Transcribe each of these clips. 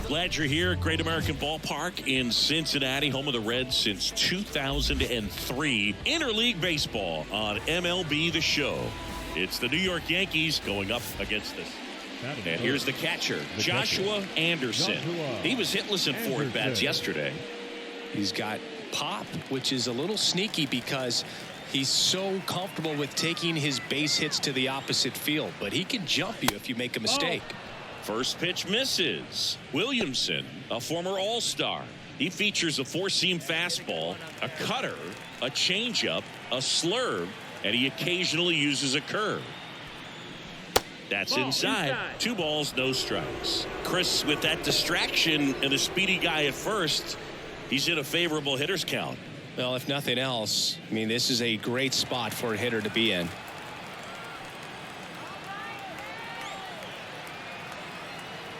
Glad you're here at Great American Ballpark in Cincinnati, home of the Reds since 2003. Interleague baseball on MLB The Show. It's the New York Yankees going up against this. And here's the catcher, Joshua Anderson. He was hitless in 4 at-bats yesterday. He's got pop, which is a little sneaky because he's so comfortable with taking his base hits to the opposite field, but he can jump you if you make a mistake. First pitch misses. Williamson, a former All-Star. He features a 4-seam fastball, a cutter, a changeup, a slurve, and he occasionally uses a curve. That's inside. 2 balls, no strikes. Chris, with that distraction and a speedy guy at first, he's in a favorable hitter's count. Well, if nothing else, I mean, this is a great spot for a hitter to be in.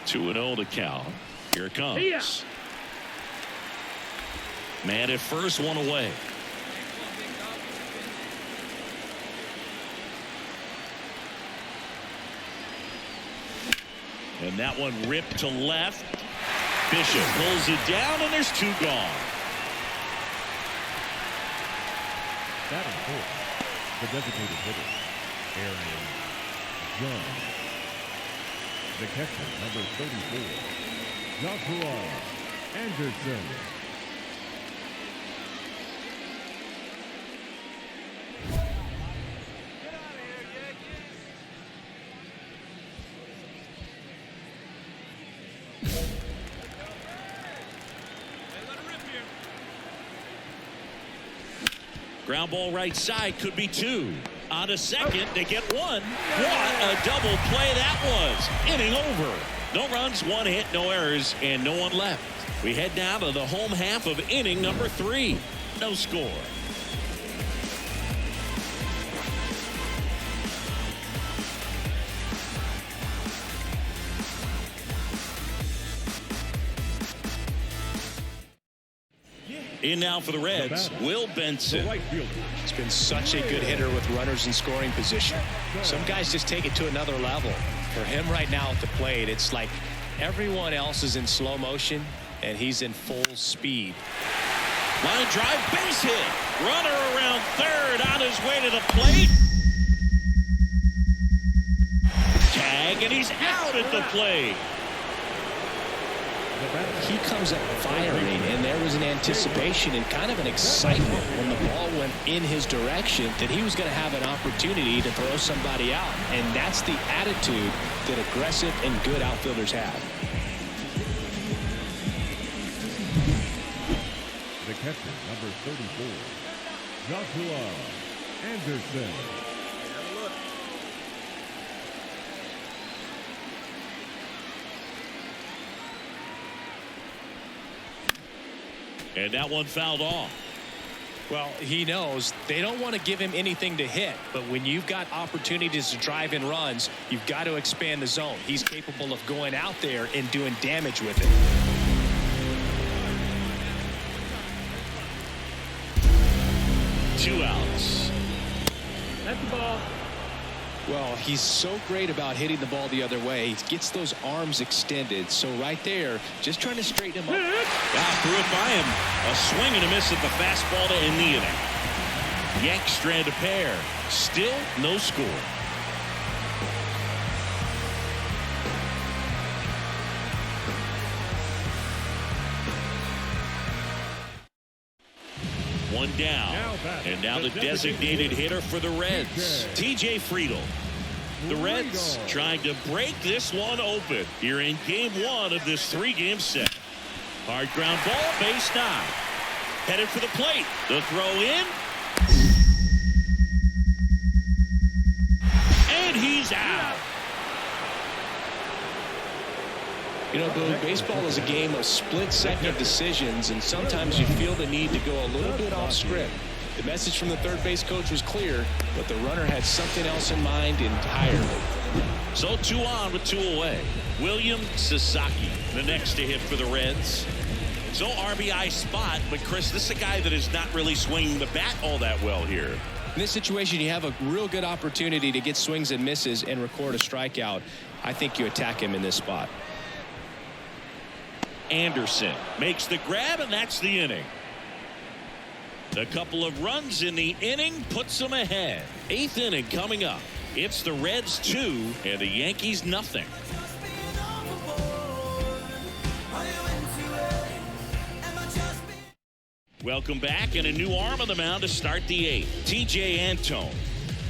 Two and 0 to count. Here it comes. Man at first, 1 away. And that one ripped to left. Bishop pulls it down, and there's 2 gone. Batting fourth, the designated hitter, Aaron Judge. The catcher, number 34, Joshua Anderson. Ground ball right side, could be 2. On a second, they get 1. What a double play that was. Inning over. No runs, 1 hit, no errors, and no one left. We head now to the home half of inning number 3. No score. In now for the Reds, Will Benson. He's been such a good hitter with runners in scoring position. Some guys just take it to another level. For him right now at the plate, it's like everyone else is in slow motion and he's in full speed. Line drive, base hit. Runner around third on his way to the plate. Tag, and he's out at the plate. He comes up firing, and there was an anticipation and kind of an excitement when the ball went in his direction that he was going to have an opportunity to throw somebody out. And that's the attitude that aggressive and good outfielders have. The catcher, number 34, Joshua Anderson. And that one fouled off. Well, he knows they don't want to give him anything to hit, but when you've got opportunities to drive in runs, you've got to expand the zone. He's capable of going out there and doing damage with it. 2 outs. That's the ball. Well, he's so great about hitting the ball the other way. He gets those arms extended. So right there, just trying to straighten him up. Threw it by him. A swing and a miss at the fastball to end the inning. Yanks strand a pair. Still no score. One down. And now the designated hitter for the Reds, TJ Friedl. The Reds trying to break this one open here in game 1 of this 3-game set. Hard ground ball, base 9. Headed for the plate. The throw in. And he's out. You know, Boo, baseball is a game of split-second decisions, and sometimes you feel the need to go a little bit off script. The message from the third base coach was clear, but the runner had something else in mind entirely. So 2 on with 2 away. William Sasaki, the next to hit for the Reds. So RBI spot, but Chris, this is a guy that is not really swinging the bat all that well here. In this situation, you have a real good opportunity to get swings and misses and record a strikeout. I think you attack him in this spot. Anderson makes the grab, and that's the inning. A couple of runs in the inning puts them ahead. 8th inning coming up. It's the Reds 2 and the Yankees nothing. Welcome back, and a new arm on the mound to start the 8th. T.J. Antone.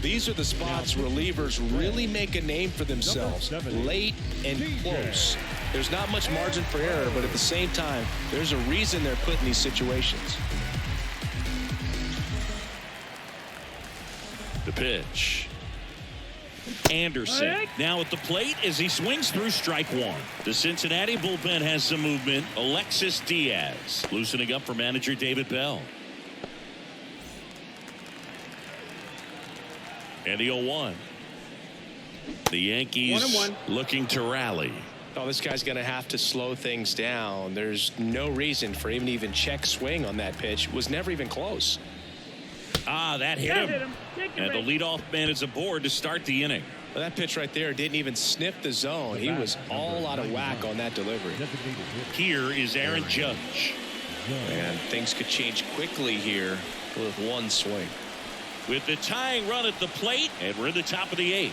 These are the spots relievers really make a name for themselves. Late and close. There's not much margin for error, but at the same time, there's a reason they're put in these situations. The pitch. Anderson now at the plate as he swings through strike 1. The Cincinnati bullpen has some movement. Alexis Diaz loosening up for manager David Bell. And the 0-1. The Yankees 1-1. looking to rally. Oh, this guy's going to have to slow things down. There's no reason for him to even check swing on that pitch. It was never even close. Ah, that hit him. And the leadoff man is aboard to start the inning. Well, that pitch right there didn't even sniff the zone. He was all out of whack on that delivery. Here is Aaron Judge. And things could change quickly here with one swing. With the tying run at the plate, and we're in the top of the 8th.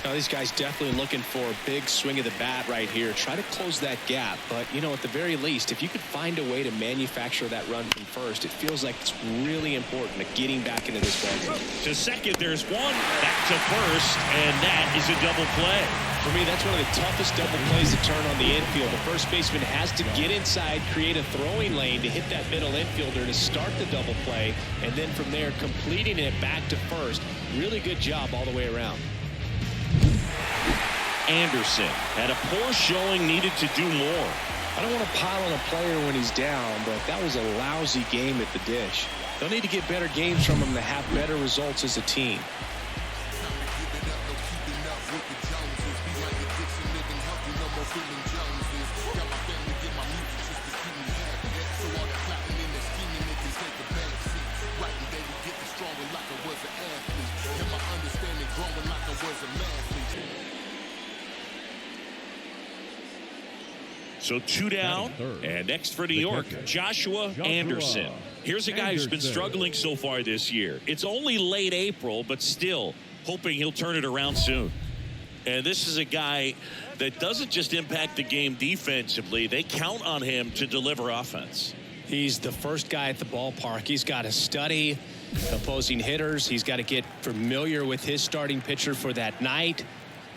Now, these guys definitely looking for a big swing of the bat right here. Try to close that gap. But, you know, at the very least, if you could find a way to manufacture that run from first, it feels like it's really important to getting back into this ball game. To second, there's one. Back to first, and that is a double play. For me, that's one of the toughest double plays to turn on the infield. The first baseman has to get inside, create a throwing lane to hit that middle infielder to start the double play, and then from there, completing it back to first. Really good job all the way around. Anderson had a poor showing, needed to do more. I don't want to pile on a player when he's down, but that was a lousy game at the dish. They'll need to get better games from him to have better results as a team. So 2 down, and next for New York, Joshua Anderson. Here's a guy who's been struggling so far this year. It's only late April, but still hoping he'll turn it around soon. And this is a guy that doesn't just impact the game defensively. They count on him to deliver offense. He's the first guy at the ballpark. He's got to study opposing hitters. He's got to get familiar with his starting pitcher for that night.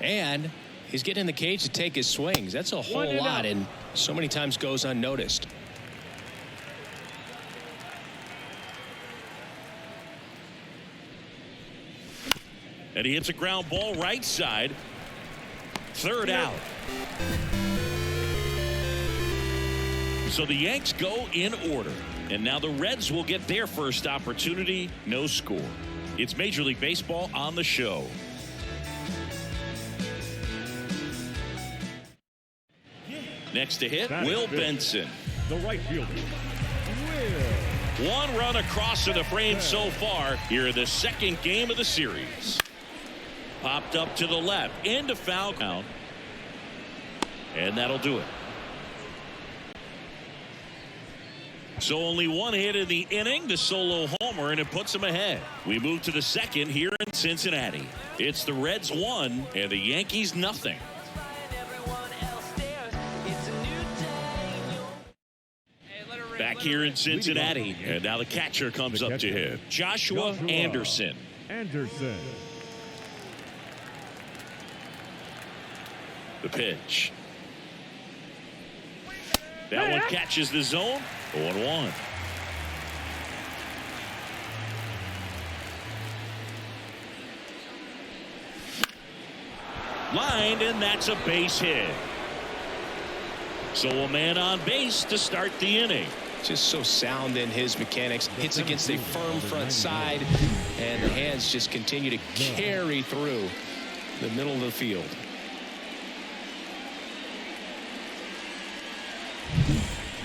And he's getting in the cage to take his swings. That's a whole lot, and so many times goes unnoticed. And he hits a ground ball right side. 3rd out. So the Yanks go in order. And now the Reds will get their first opportunity. No score. It's Major League Baseball on the show. Next to hit, Will Benson. The right fielder, Will. 1 run across to the frame so far here in the 2nd game of the series. Popped up to the left, into foul count. And that'll do it. So only 1 hit in the inning, the solo homer, and it puts them ahead. We move to the 2nd here in Cincinnati. It's the Reds 1 and the Yankees nothing. Back here in Cincinnati, and now the catcher comes up to him. Joshua Anderson. The pitch. That one catches the zone. 0-1. Lined, and that's a base hit. So a man on base to start the inning. Just so sound in his mechanics. Hits against a firm front side, and the hands just continue to carry through the middle of the field.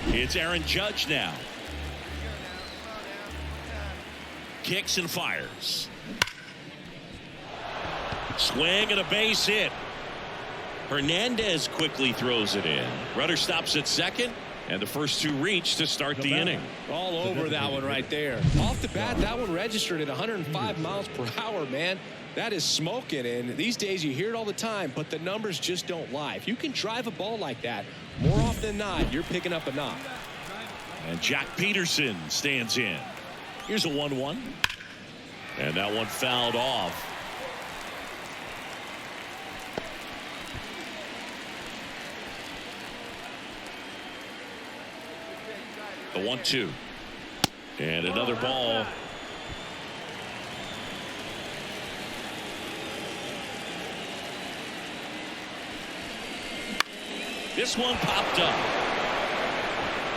It's Aaron Judge now. Kicks and fires. Swing and a base hit. Hernandez quickly throws it in. Runner stops at second, and the first two reach to start the inning. All over that one right there. Off the bat, that one registered at 105 miles per hour, man. That is smoking, and these days you hear it all the time, but the numbers just don't lie. If you can drive a ball like that, more often than not, you're picking up a knock. And Jack Peterson stands in. Here's a 1-1. And that one fouled off. The 1-2. And another ball. This one popped up.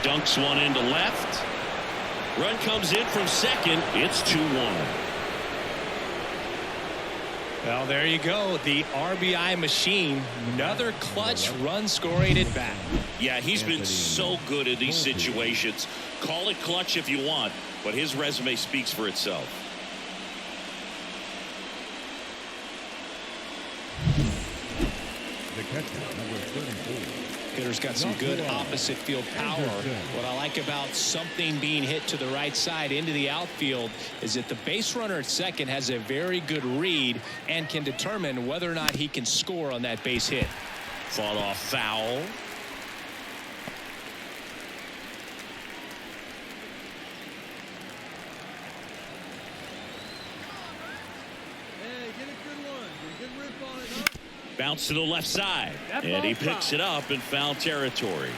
Dunks one into left. Run comes in from second. It's 2-1. Well, there you go. The RBI machine. Another clutch run scoring at bat. Yeah, he's been so good in these situations. Call it clutch if you want, but his resume speaks for itself. The catcher, number 34. Hitter's got some good opposite field power. What I like about something being hit to the right side into the outfield is that the base runner at second has a very good read and can determine whether or not he can score on that base hit. Fought off foul. Bounce to the left side, and he picks it up in foul territory.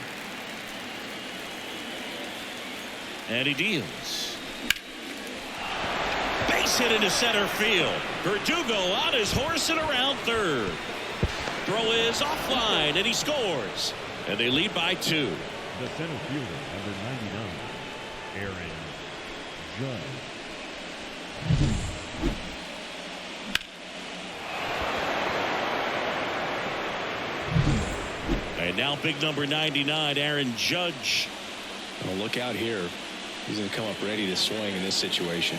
And he deals. Base hit into center field. Verdugo on his horse and around third. Throw is offline, and he scores. And they lead by 2. The center fielder, number 99, Aaron Judge. And now big number 99, Aaron Judge. Well, look out here. He's going to come up ready to swing in this situation.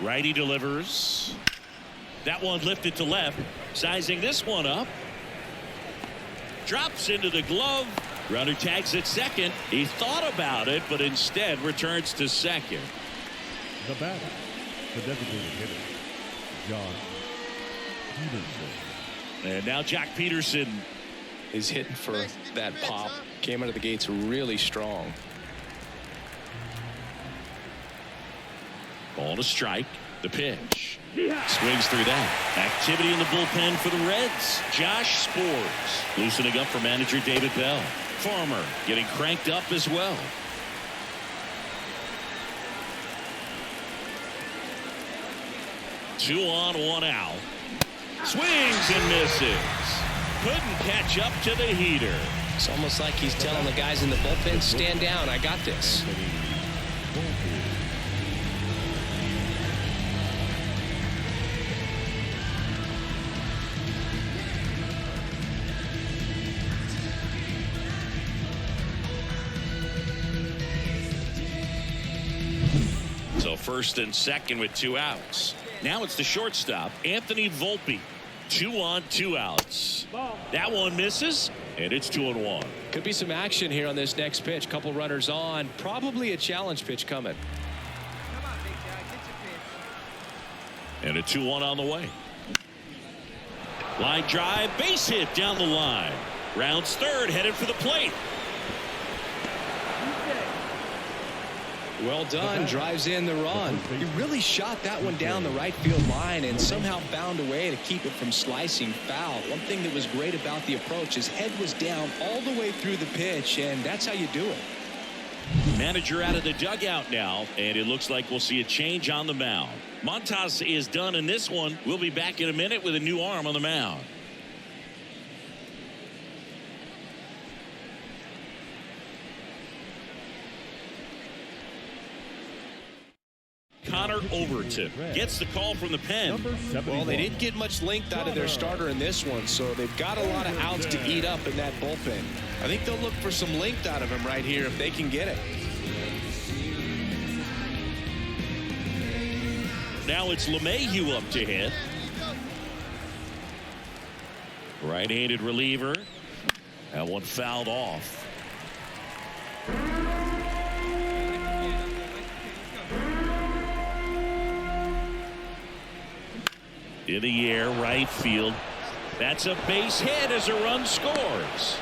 Righty delivers. That one lifted to left. Sizing this one up. Drops into the glove. Runner tags at second. He thought about it, but instead returns to second. The batter, the designated hitter, John Peterson. And now Jack Peterson is hitting for that pop. Came out of the gates really strong. Ball to strike. The pitch. Swings through that. Activity in the bullpen for the Reds. Josh Sborz loosening up for manager David Bell. Farmer getting cranked up as well. Two on, one out. Swings and misses. Couldn't catch up to the heater. It's almost like he's telling the guys in the bullpen, stand down, I got this. So first and second with 2 outs. Now it's the shortstop, Anthony Volpe. 2 on, 2 outs. That one misses, and it's 2-1. Could be some action here on this next pitch. Couple runners on. Probably a challenge pitch coming. Come on, big guy. Get your pitch. And a 2-1 on the way. Line drive, base hit down the line. Rounds third, headed for the plate. Well done, drives in the run. He really shot that one down the right field line and somehow found a way to keep it from slicing foul. One thing that was great about the approach, his head was down all the way through the pitch, and that's how you do it. Manager out of the dugout now, and it looks like we'll see a change on the mound. Montas is done in this one. We'll be back in a minute with a new arm on the mound. Connor Overton gets the call from the pen. Well, they didn't get much length out of their starter in this one, so they've got a lot of outs to eat up in that bullpen. I think they'll look for some length out of him right here if they can get it. Now it's LeMahieu up to hit. Right-handed reliever. That one fouled off. In the air, right field. That's a base hit as a run scores.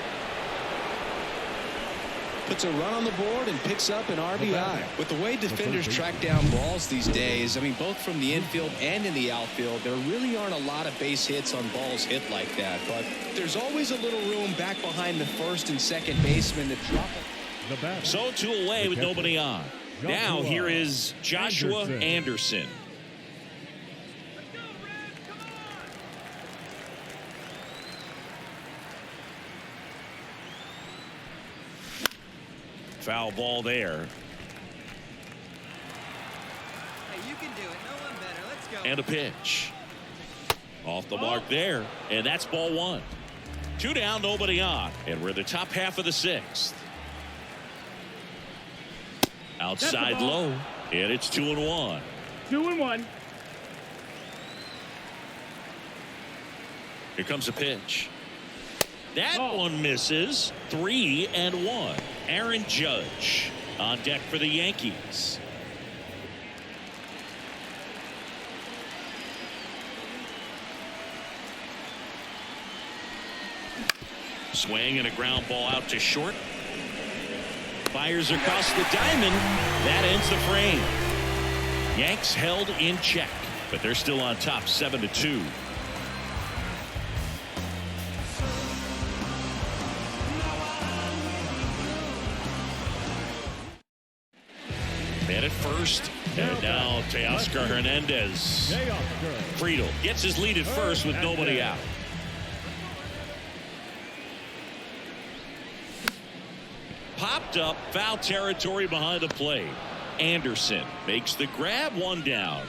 Puts a run on the board and picks up an RBI. With the way defenders track down balls these days, I mean, both from the infield and in the outfield, there really aren't a lot of base hits on balls hit like that. But there's always a little room back behind the first and second baseman to drop it. So 2 away with nobody on. Now here is Joshua Anderson. Foul ball there. Hey, you can do it. No one better. Let's go. And a pitch. Off the mark there. And that's ball 1. 2 down, nobody on. And we're in the top half of the 6th. Outside low. And it's 2-1. 2-1. Here comes a pitch. That one misses. 3-1. Aaron Judge on deck for the Yankees. Swing and a ground ball out to short. Fires across the diamond. That ends the frame. Yanks held in check, but they're still on top 7-2. Man at first, and now Teoscar Hernandez. Friedel gets his lead at first with nobody out. Popped up, foul territory behind the plate. Anderson makes the grab, 1 down.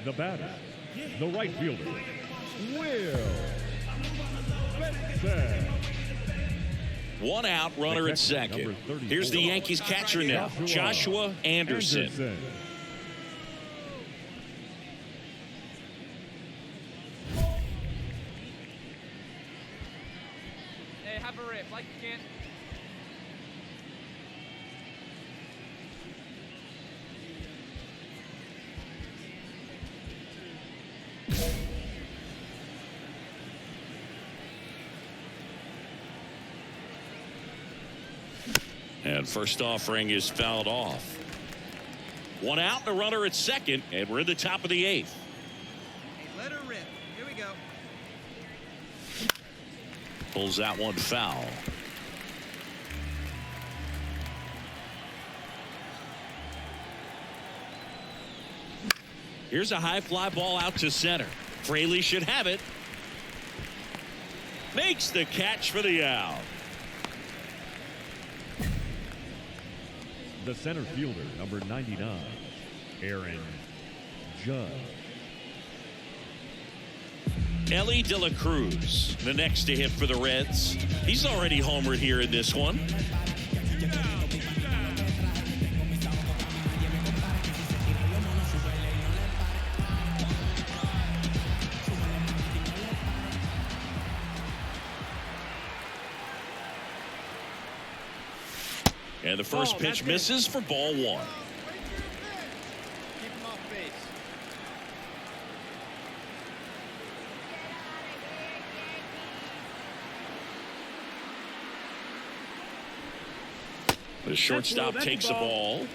The batter, the right fielder, Will Benson. 1 out, runner at second. Here's the Yankees catcher now, Joshua Anderson. Hey, have a rip like you can. And first offering is fouled off. 1 out, and a runner at second, and we're in the top of the 8th. Hey, let her rip. Here we go. Pulls that one foul. Here's a high fly ball out to center. Fraley should have it. Makes the catch for the out. The center fielder, number 99, Aaron Judge. Ellie De La Cruz, the next to hit for the Reds. He's already homered here in this one. And the first pitch misses for ball 1. Keep him off base. The shortstop takes the ball.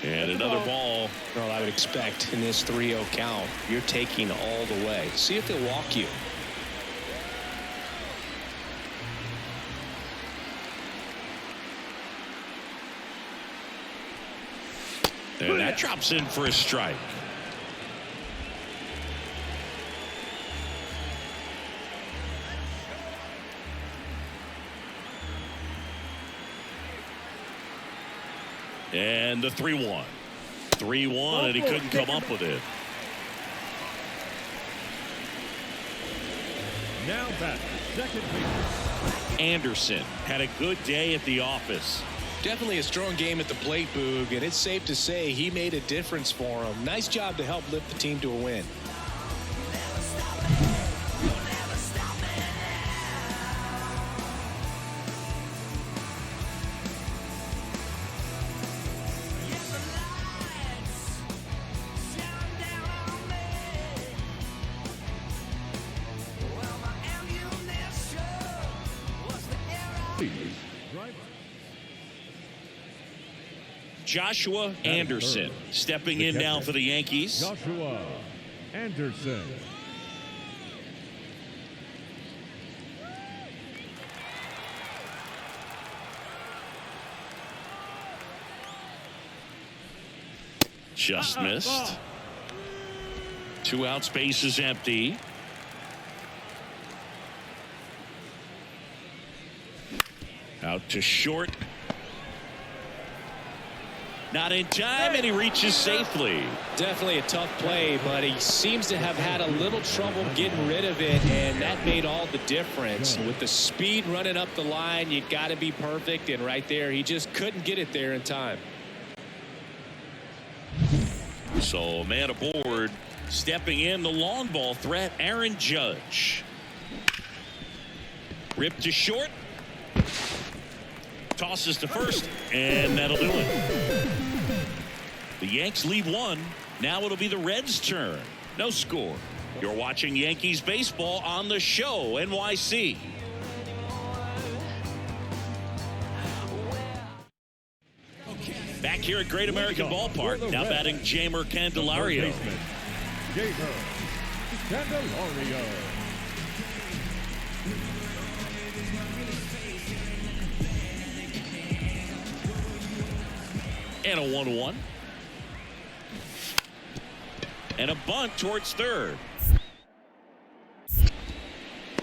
And another ball. Well, I would expect in this 3-0 count, you're taking all the way. See if they'll walk you. And that drops in for a strike. And the 3-1. 3-1, and he couldn't come up with it. Now back, second base. Anderson had a good day at the office. Definitely a strong game at the plate, Boog, and it's safe to say he made a difference for him. Nice job to help lift the team to a win. Joshua Anderson stepping in now for the Yankees. Joshua Anderson. Just missed. 2 out, space is empty. Out to short. Not in time, and he reaches safely. Definitely a tough play, but he seems to have had a little trouble getting rid of it, and that made all the difference. With the speed running up the line, you got to be perfect, and right there, he just couldn't get it there in time. So, man aboard, stepping in, the long ball threat, Aaron Judge. Ripped to short. Tosses to first, and that'll do it. The Yanks leave 1. Now it'll be the Reds' turn. No score. You're watching Yankees baseball on the show, NYC. Back here at Great American Ballpark, now batting Jeimer Candelario. Jeimer Candelario. And a 1-1. And a bunt towards third.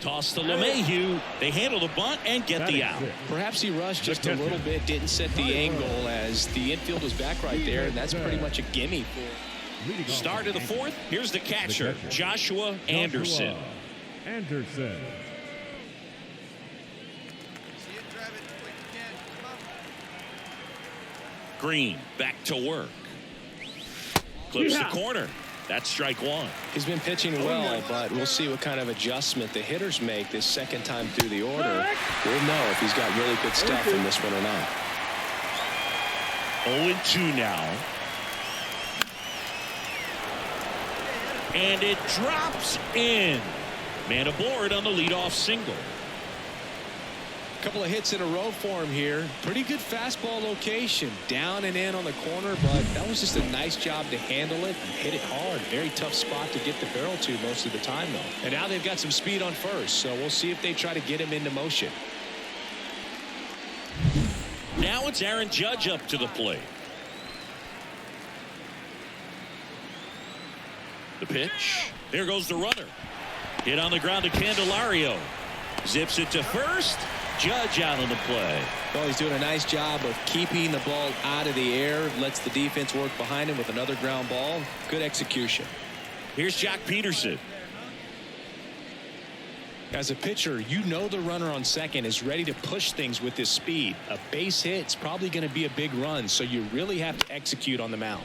Toss to LeMahieu. They handle the bunt and get the out. Perhaps he rushed just a little bit, didn't set the angle as the infield was back right there, and that's pretty much a gimme. Start of the 4th. Here's the catcher, Joshua Anderson. Anderson. Green back to work. Clips the corner. That's strike 1. He's been pitching well, but we'll see what kind of adjustment the hitters make this second time through the order. We'll know if he's got really good stuff in this one or not. 0-2 now. And it drops in. Man aboard on the leadoff single. Couple of hits in a row for him here. Pretty good fastball location. Down and in on the corner, but that was just a nice job to handle it and hit it hard. Very tough spot to get the barrel to most of the time, though. And now they've got some speed on first, so we'll see if they try to get him into motion. Now it's Aaron Judge up to the plate. The pitch. There goes the runner. Hit on the ground to Candelario. Zips it to first. Judge out on the play. Well, he's doing a nice job of keeping the ball out of the air. Lets the defense work behind him with another ground ball. Good execution. Here's Jack Peterson. As a pitcher, you know the runner on second is ready to push things with his speed. A base hit's probably going to be a big run, so you really have to execute on the mound.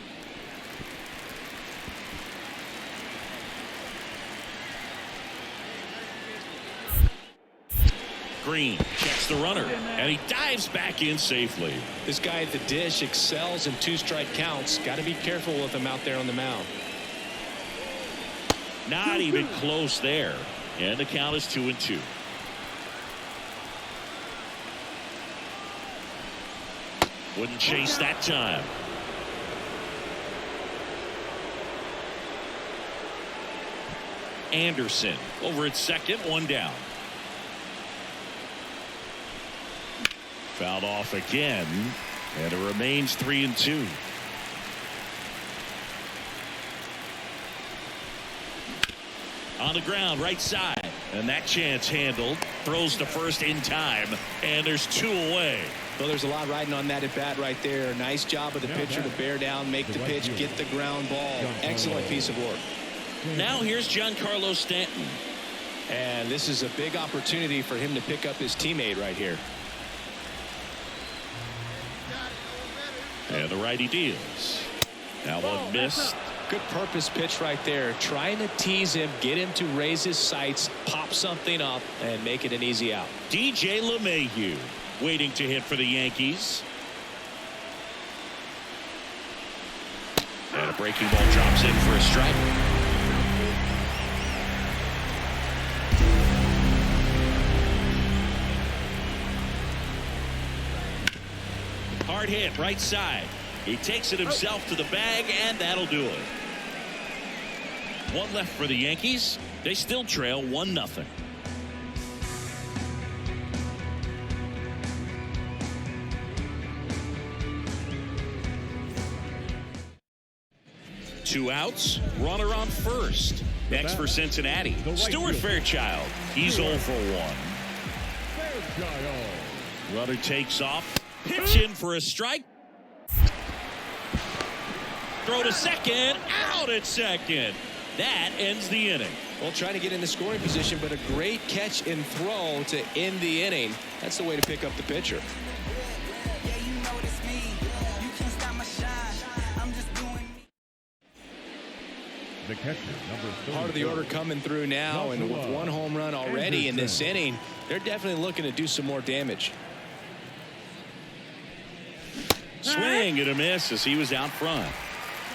Green checks the runner, and he dives back in safely. This guy at the dish excels in 2-strike counts. Got to be careful with him out there on the mound. Not even close there. And the count is 2-2. Wouldn't chase that time. Anderson over at second, 1 down. Fouled off again, and it remains 3-2. On the ground, right side. And that chance handled. Throws to first in time. And there's 2 away. Well, there's a lot riding on that at bat right there. Nice job of the pitcher to bear down, make the pitch, get the ground ball. Excellent piece of work. Now here's Giancarlo Stanton. And this is a big opportunity for him to pick up his teammate right here. And the righty deals. That one missed. Good purpose pitch right there. Trying to tease him, get him to raise his sights, pop something up, and make it an easy out. DJ LeMahieu waiting to hit for the Yankees. And a breaking ball drops in for a strike. Hard hit, right side. He takes it himself to the bag, and that'll do it. 1 left for the Yankees. They still trail 1-0. Two outs, runner on first. Next for Cincinnati, Stuart Fairchild. He's 0 for 1. Runner takes off. Pitch in for a strike. Throw to second. Out at second. That ends the inning. Well, trying to get in the scoring position, but a great catch and throw to end the inning. That's the way to pick up the pitcher. The catcher, number 30. Part of the order coming through now, and with 1 home run already in this inning, they're definitely looking to do some more damage. Swing and a miss as he was out front.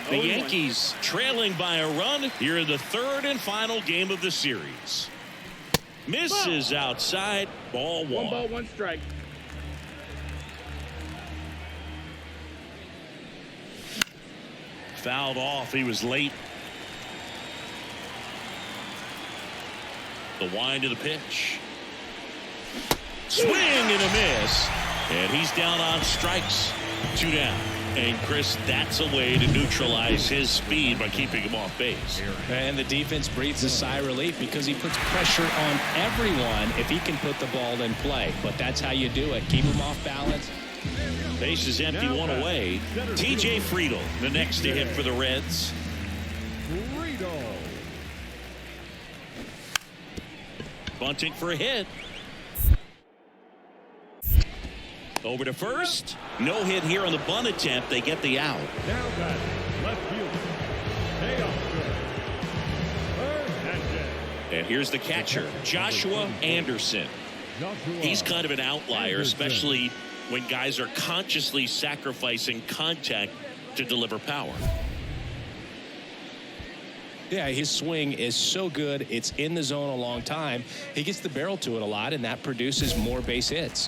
The Yankees trailing by a run here in the 3rd and final game of the series. Misses outside. Ball 1. 1 ball, 1 strike. Fouled off. He was late. The wind of the pitch. Swing and a miss. And he's down on strikes. 2 down. And Chris, that's a way to neutralize his speed by keeping him off base. And the defense breathes a sigh of relief because he puts pressure on everyone if he can put the ball in play. But that's how you do it. Keep him off balance. Base is empty, 1 away. TJ Friedel, the next to hit for the Reds. Bunting for a hit. Over to first. No hit here on the bunt attempt. They get the out. Now back, left field. And here's the catcher, Joshua Anderson. He's kind of an outlier, especially when guys are consciously sacrificing contact to deliver power. Yeah, his swing is so good. It's in the zone a long time. He gets the barrel to it a lot, and that produces more base hits.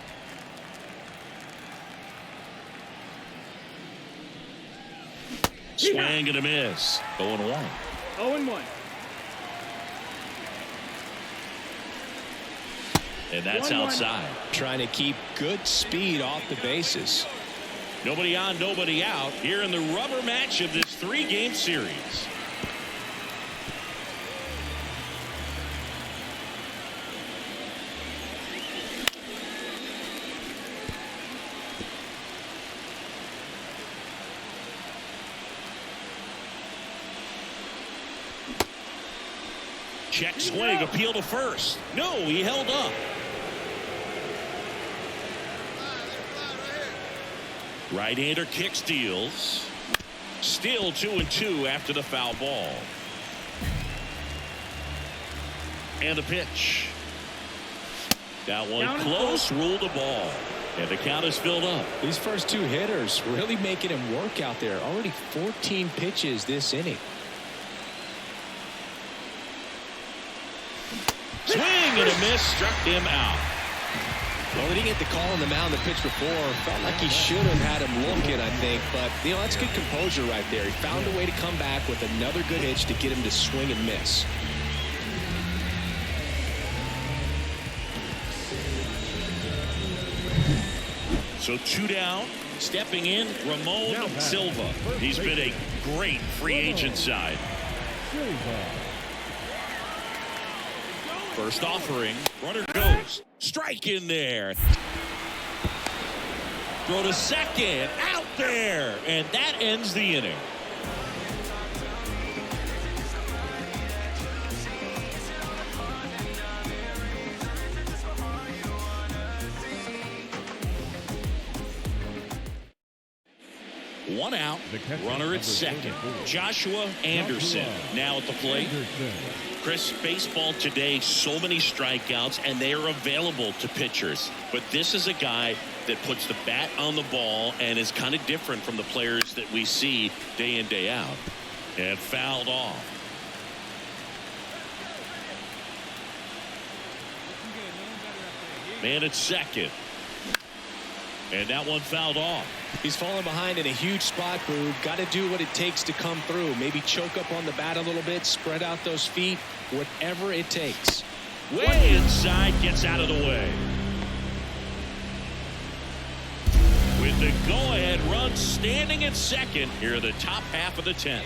Swing and a miss. 0-1. 0-1. And that's outside. Trying to keep good speed off the bases. Nobody on, nobody out here in the rubber match of this 3-game series. Check swing, appeal to first. No, he held up. Right-hander kick steals. Still 2-2 after the foul ball. And the pitch. That one close, ruled the ball. And the count is filled up. These first 2 hitters really making him work out there. Already 14 pitches this inning. Swing and a miss, struck him out. Well, he didn't get the call on the mound the pitch before. Felt like he should have had him looking, I think. But, you know, that's good composure right there. He found a way to come back with another good pitch to get him to swing and miss. So 2 down. Stepping in, Ramon Silva. He's been a great free agent side. First offering. Runner goes. Strike in there. Throw to second. Out there. And that ends the inning. One out, runner at second. Joshua Anderson now at the plate. Chris, baseball today, so many strikeouts, and they are available to pitchers. But this is a guy that puts the bat on the ball and is kind of different from the players that we see day in, day out. And fouled off. Man at second. And that one fouled off. He's falling behind in a huge spot, Boog. Got to do what it takes to come through. Maybe choke up on the bat a little bit, spread out those feet, whatever it takes. Way inside, gets out of the way. With the go-ahead run standing at second, here are the top half of the 10th.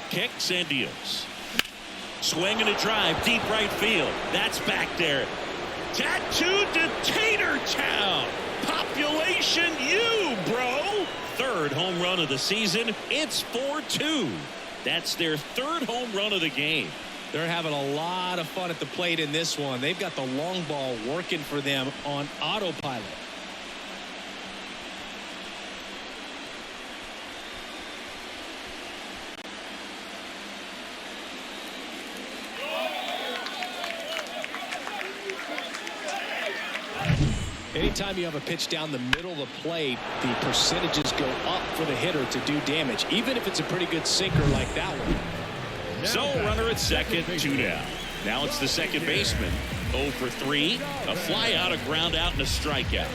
Kicks and deals. Swing and a drive, deep right field. That's back there. Tattooed to Tatertown. Population U, bro. Third home run of the season. It's 4-2. That's their third home run of the game. They're having a lot of fun at the plate in this one. They've got the long ball working for them on autopilot. Anytime you have a pitch down the middle of the plate, the percentages go up for the hitter to do damage, even if it's a pretty good sinker like that one. So runner at second, 2 down. Now it's the second baseman. 0 for 3. A fly out, a ground out, and a strikeout.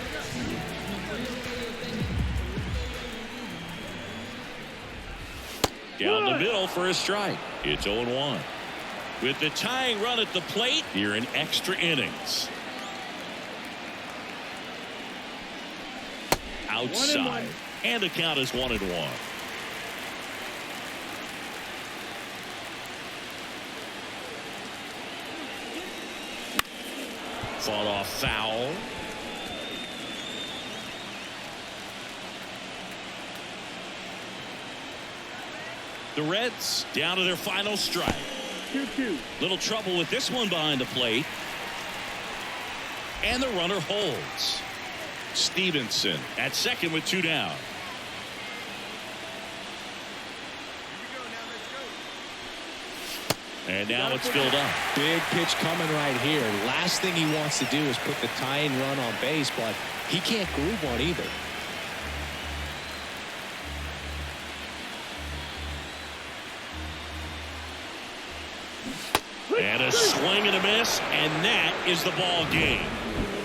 Down the middle for a strike. It's 0-1. With the tying run at the plate, here in extra innings. Outside, and the count is 1-1. Fought off foul. The Reds down to their final strike. 2-2. Little trouble with this one behind the plate. And the runner holds. Stevenson at second with 2 down. And now it's filled up. Big pitch coming right here. Last thing he wants to do is put the tying run on base, but he can't groove one either. And a swing and a miss, and that is the ball game.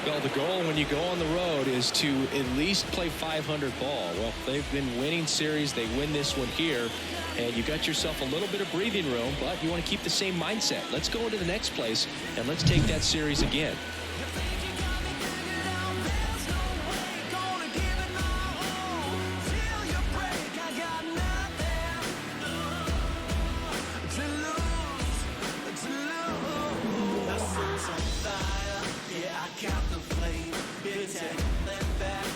Well, the goal when you go on the road is to at least play 500 ball. Well, they've been winning series. They win this one here, and you got yourself a little bit of breathing room, but you want to keep the same mindset. Let's go into the next place, and let's take that series again.